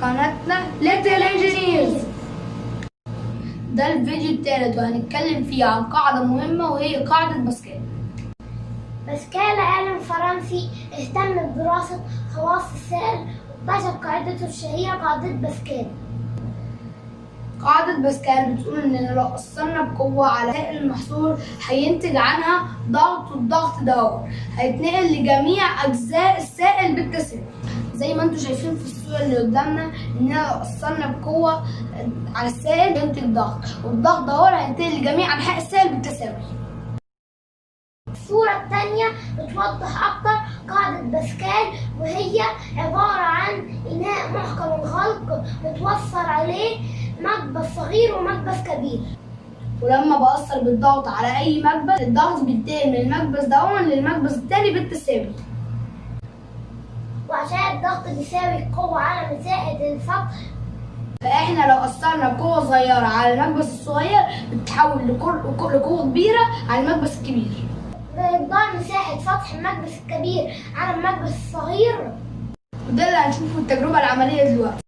قناتنا ليتل انجينيرز. ده الفيديو الثالث وهنتكلم فيه عن قاعدة مهمة وهي قاعدة باسكال. باسكال عالم فرنسي اهتم بدراسة خواص السائل واكتشف قاعدته الشهيرة قاعده باسكال. قاعدة باسكال بتقول إننا لو أثرنا بقوة على سائل محصور هينتج عنها ضغط، والضغط ده هيتنقل لجميع أجزاء السائل بالتساوي. زي ما انتم شايفين في الصورة اللي قدامنا إننا لو أثرنا بقوة على السائل ينتج ضغط، والضغط ده هينتقل لجميع أنحاء السائل بالتساوي. الصورة الثانية بتوضح أكتر قاعدة باسكال، وهي عبارة عن إناء محكم الغلق متوفر عليه مكبس صغير ومكبس كبير، ولما بأثر بالضغط على أي مكبس الضغط بينتقل من المكبس ده للمكبس التاني بالتساوي. وعشان الضغط بيساوي القوة على مساحة السطح، فإحنا لو أثرنا بقوة صغيرة على المكبس الصغير بتتحول لقوة كبيرة على المكبس الكبير. بمقدار مساحة سطح المكبس الكبير على المكبس الصغير. وده اللي هنشوفه في التجربة العملية دلوقتي.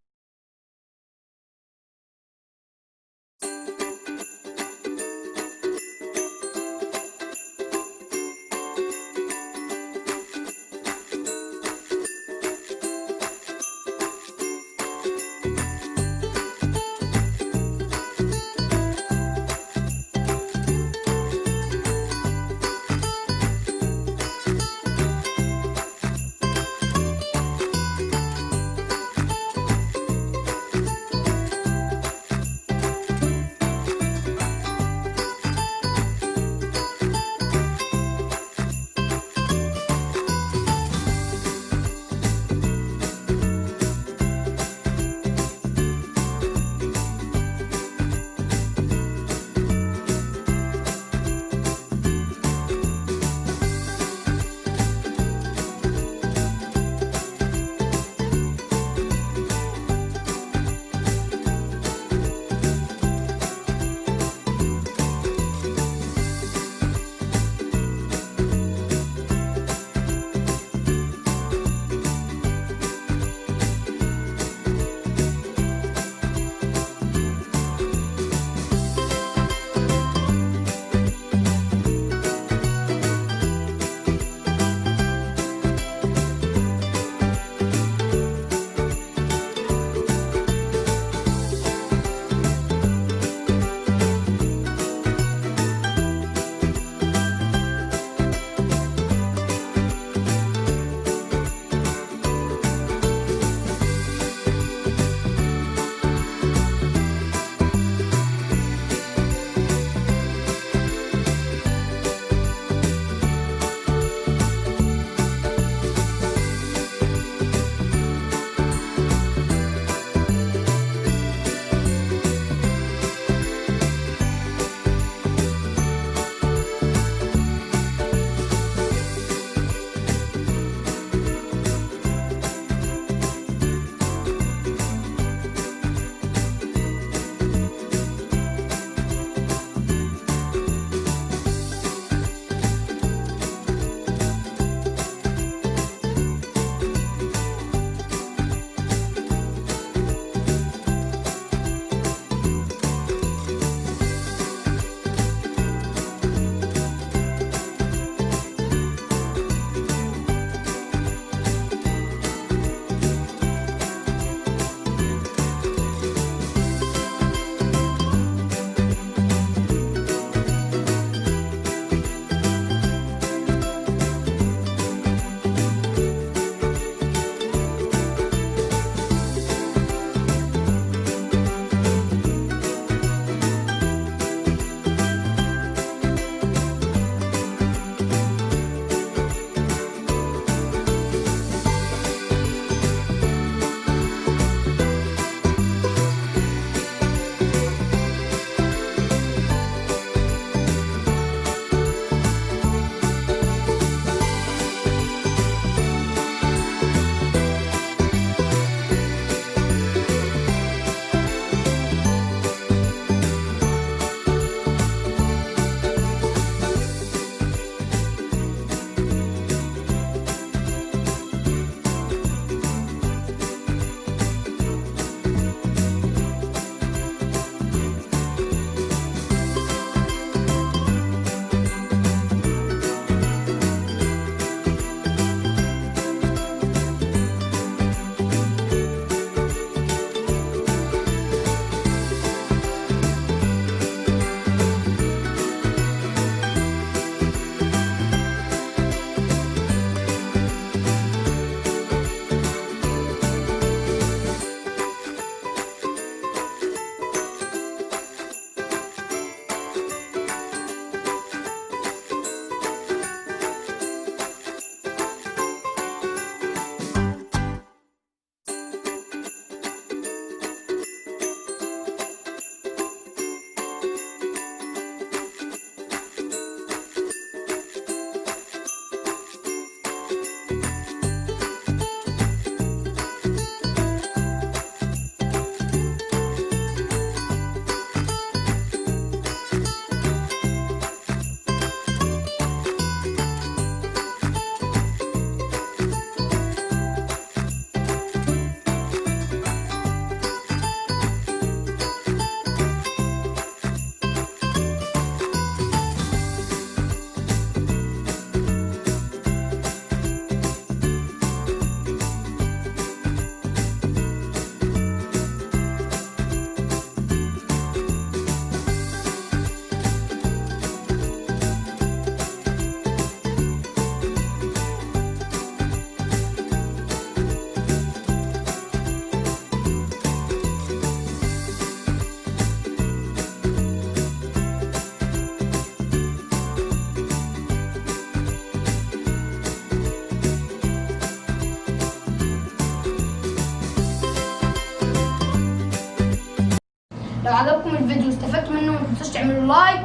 لو عجبكم الفيديو واستفدتوا منه ما تنسوش تعملوا لايك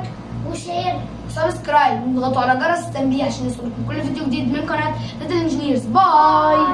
وشير وسبسكرايب وتضغطوا على جرس التنبيه عشان يوصلكم كل فيديو جديد من قناه ليتل انجينيرز. باي.